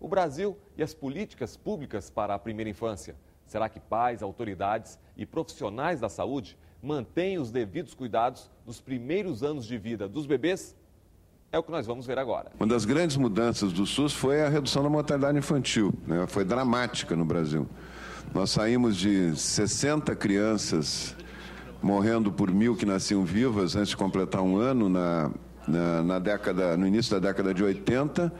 o Brasil e as políticas públicas para a primeira infância. Será que pais, autoridades e profissionais da saúde mantêm os devidos cuidados nos primeiros anos de vida dos bebês? É o que nós vamos ver agora. Uma das grandes mudanças do SUS foi a redução da mortalidade infantil, né? Foi dramática no Brasil. Nós saímos de 60 crianças morrendo por 1.000 que nasciam vivas antes de completar um ano no início da década de 80,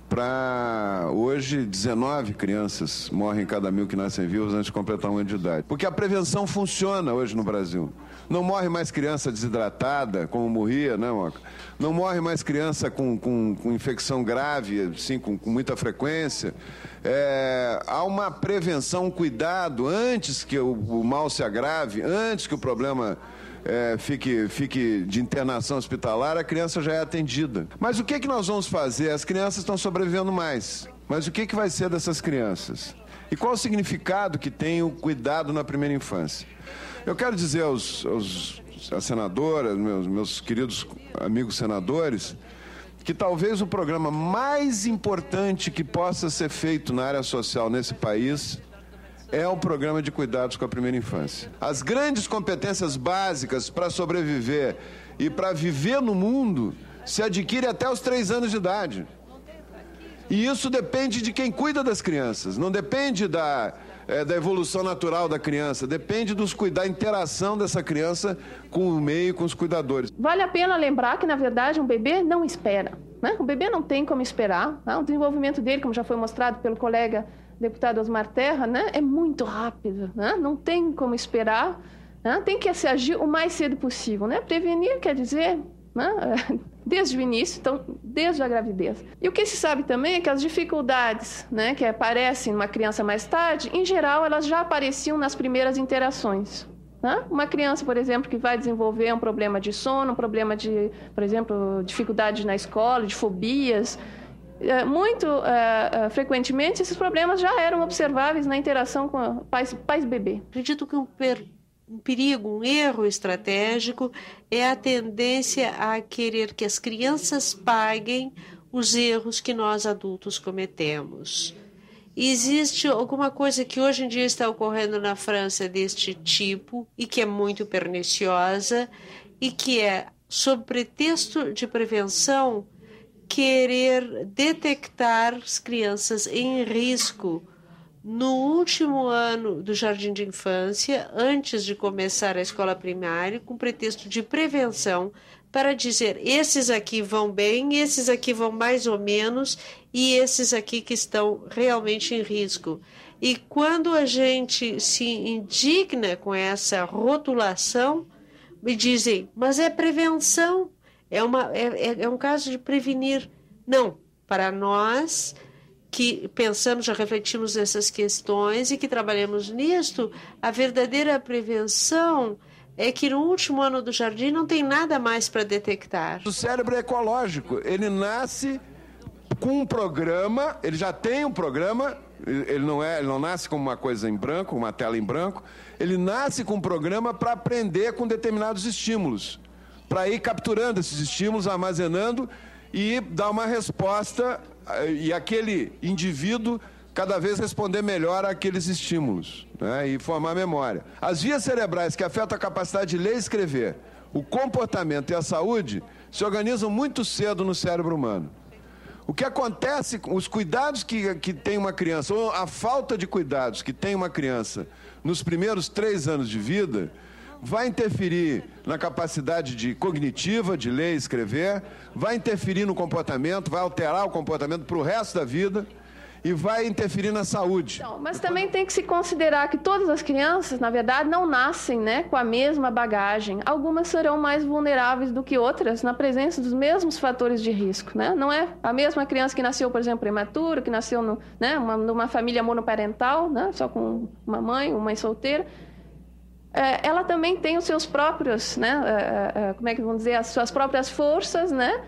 para hoje 19 crianças morrem cada 1.000 que nascem vivas antes de completar um ano de idade. Porque a prevenção funciona hoje no Brasil. Não morre mais criança desidratada, como morria, né, Moca? Não morre mais criança com infecção grave, assim, com muita frequência. Há uma prevenção, um cuidado antes que o mal se agrave, antes que o problema fique de internação hospitalar, a criança já é atendida. Mas o que nós vamos fazer? As crianças estão sobrevivendo mais. Mas o que vai ser dessas crianças? E qual o significado que tem o cuidado na primeira infância? Eu quero dizer às senadoras, meus queridos amigos senadores, que talvez o programa mais importante que possa ser feito na área social nesse país é o programa de cuidados com a primeira infância. As grandes competências básicas para sobreviver e para viver no mundo se adquirem até os 3 anos de idade. E isso depende de quem cuida das crianças, não depende da evolução natural da criança, depende da interação dessa criança com o meio, com os cuidadores. Vale a pena lembrar que, na verdade, um bebê não espera, né? O bebê não tem como esperar, né? O desenvolvimento dele, como já foi mostrado pelo colega deputado Osmar Terra, né, é muito rápido, né? Não tem como esperar, né? Tem que se agir o mais cedo possível, né? Prevenir quer dizer, né, desde o início, então, desde a gravidez. E o que se sabe também é que as dificuldades, né, que aparecem numa criança mais tarde, em geral, elas já apareciam nas primeiras interações. Né? Uma criança, por exemplo, que vai desenvolver um problema de sono, um problema de, por exemplo, dificuldade na escola, de fobias, muito frequentemente esses problemas já eram observáveis na interação com pais-bebê. Acredito que um perigo, um erro estratégico é a tendência a querer que as crianças paguem os erros que nós adultos cometemos. Existe alguma coisa que hoje em dia está ocorrendo na França deste tipo e que é muito perniciosa e que é, sob pretexto de prevenção, querer detectar as crianças em risco no último ano do jardim de infância, antes de começar a escola primária, com pretexto de prevenção, para dizer, esses aqui vão bem, esses aqui vão mais ou menos, e esses aqui que estão realmente em risco. E quando a gente se indigna com essa rotulação, me dizem, mas é prevenção. É um caso de prevenir. Não, para nós que pensamos, já refletimos nessas questões e que trabalhamos nisto, a verdadeira prevenção é que no último ano do jardim não tem nada mais para detectar. O cérebro é ecológico, ele nasce com um programa, ele já tem um programa, ele não nasce como uma coisa em branco, uma tela em branco, ele nasce com um programa para aprender com determinados estímulos, para ir capturando esses estímulos, armazenando e dar uma resposta, e aquele indivíduo cada vez responder melhor àqueles estímulos, né, e formar memória. As vias cerebrais que afetam a capacidade de ler e escrever, o comportamento e a saúde se organizam muito cedo no cérebro humano. O que acontece, os cuidados que tem uma criança, ou a falta de cuidados que tem uma criança nos primeiros 3 anos de vida, vai interferir na capacidade cognitiva, de ler e escrever, vai interferir no comportamento, vai alterar o comportamento para o resto da vida e vai interferir na saúde. Não, mas também tem que se considerar que todas as crianças, na verdade, não nascem, né, com a mesma bagagem. Algumas serão mais vulneráveis do que outras na presença dos mesmos fatores de risco, né? Não é a mesma criança que nasceu, por exemplo, prematura, que nasceu numa família monoparental, né, só com uma mãe solteira. Ela também tem os seus próprios, né, como é que vamos dizer, as suas próprias forças, né,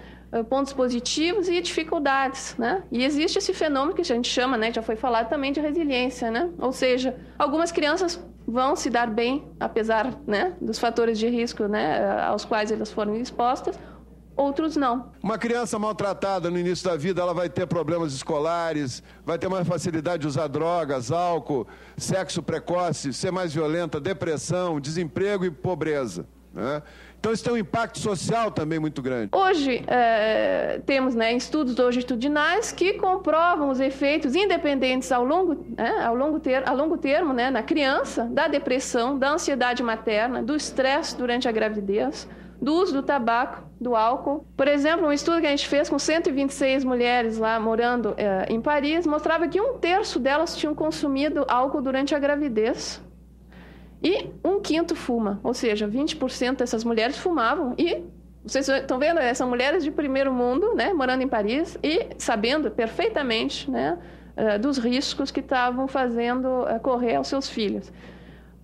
pontos positivos e dificuldades, né? E existe esse fenômeno que a gente chama, né, já foi falado também, de resiliência, né? Ou seja, algumas crianças vão se dar bem, apesar, né, dos fatores de risco, né, aos quais elas foram expostas. outros não. Uma criança maltratada no início da vida, ela vai ter problemas escolares, vai ter mais facilidade de usar drogas, álcool, sexo precoce, ser mais violenta, depressão, desemprego e pobreza, né? Então isso tem um impacto social também muito grande. Hoje temos estudos longitudinais que comprovam os efeitos independentes a longo termo, na criança, da depressão, da ansiedade materna, do estresse durante a gravidez, do uso do tabaco, do álcool. Por exemplo, um estudo que a gente fez com 126 mulheres lá morando em Paris mostrava que 1/3 delas tinham consumido álcool durante a gravidez. E 1/5 fuma, ou seja, 20% dessas mulheres fumavam. E vocês estão vendo, são mulheres de primeiro mundo, morando em Paris e sabendo perfeitamente, dos riscos que estavam fazendo correr aos seus filhos.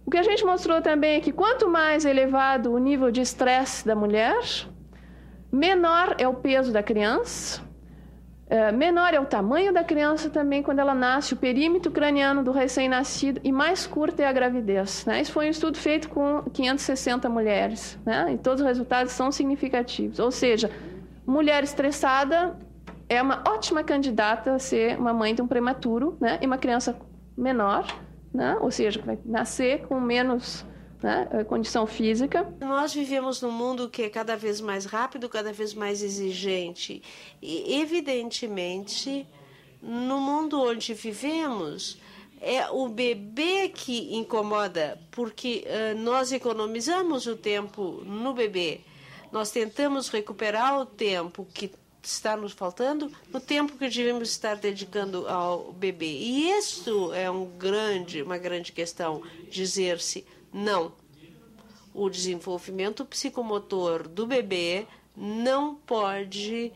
O que a gente mostrou também é que quanto mais elevado o nível de estresse da mulher, menor é o peso da criança, menor é o tamanho da criança também quando ela nasce, o perímetro craniano do recém-nascido, e mais curta é a gravidez. Isso foi um estudo feito com 560 mulheres, e todos os resultados são significativos. Ou seja, mulher estressada é uma ótima candidata a ser uma mãe de um prematuro, e uma criança menor, ou seja, vai nascer com menos condição física. Nós vivemos num mundo que é cada vez mais rápido, cada vez mais exigente. E, evidentemente, no mundo onde vivemos, é o bebê que incomoda, porque nós economizamos o tempo no bebê. Nós tentamos recuperar o tempo que está nos faltando no tempo que devemos estar dedicando ao bebê. E isso é uma grande questão, dizer-se não. O desenvolvimento psicomotor do bebê não pode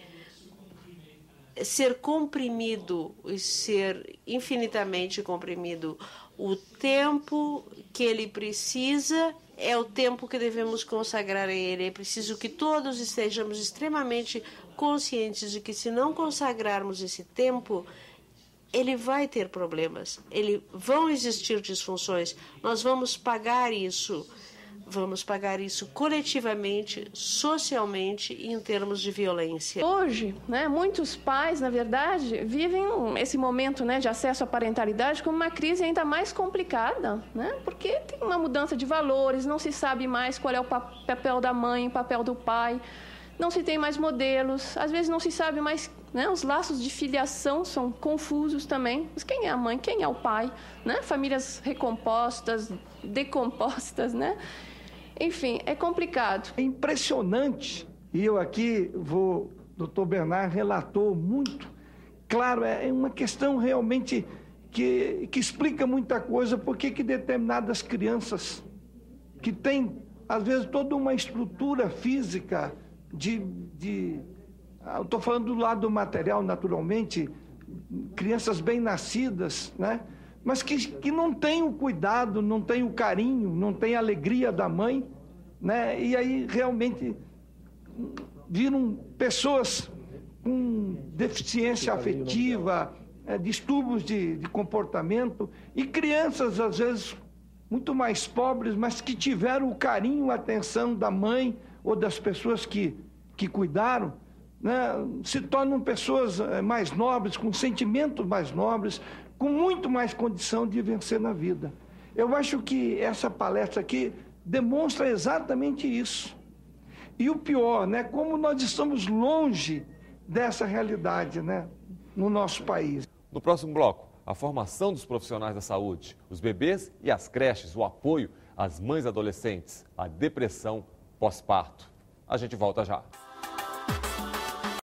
ser comprimido, ser infinitamente comprimido. O tempo que ele precisa é o tempo que devemos consagrar a ele. É preciso que todos estejamos extremamente conscientes de que, se não consagrarmos esse tempo, ele vai ter problemas, vão existir disfunções, nós vamos pagar isso coletivamente, socialmente e em termos de violência. Hoje, muitos pais, na verdade, vivem esse momento de acesso à parentalidade como uma crise ainda mais complicada, porque tem uma mudança de valores, não se sabe mais qual é o papel da mãe, o papel do pai, não se tem mais modelos, às vezes não se sabe mais, os laços de filiação são confusos também. Mas quem é a mãe, quem é o pai? Famílias recompostas, decompostas, Enfim, é complicado. É impressionante, e eu aqui o doutor Bernard relatou muito, claro, é uma questão realmente que explica muita coisa, porque que determinadas crianças que têm, às vezes, toda uma estrutura física eu estou falando do lado material, naturalmente, crianças bem nascidas, mas que não tem o cuidado, não tem o carinho, não tem a alegria da mãe, e aí realmente viram pessoas com deficiência afetiva, distúrbios de comportamento, e crianças, às vezes, muito mais pobres, mas que tiveram o carinho, a atenção da mãe ou das pessoas que cuidaram, se tornam pessoas mais nobres, com sentimentos mais nobres, com muito mais condição de vencer na vida. Eu acho que essa palestra aqui demonstra exatamente isso. E o pior, como nós estamos longe dessa realidade, no nosso país. No próximo bloco, a formação dos profissionais da saúde, os bebês e as creches, o apoio às mães adolescentes, a depressão pós-parto. A gente volta já.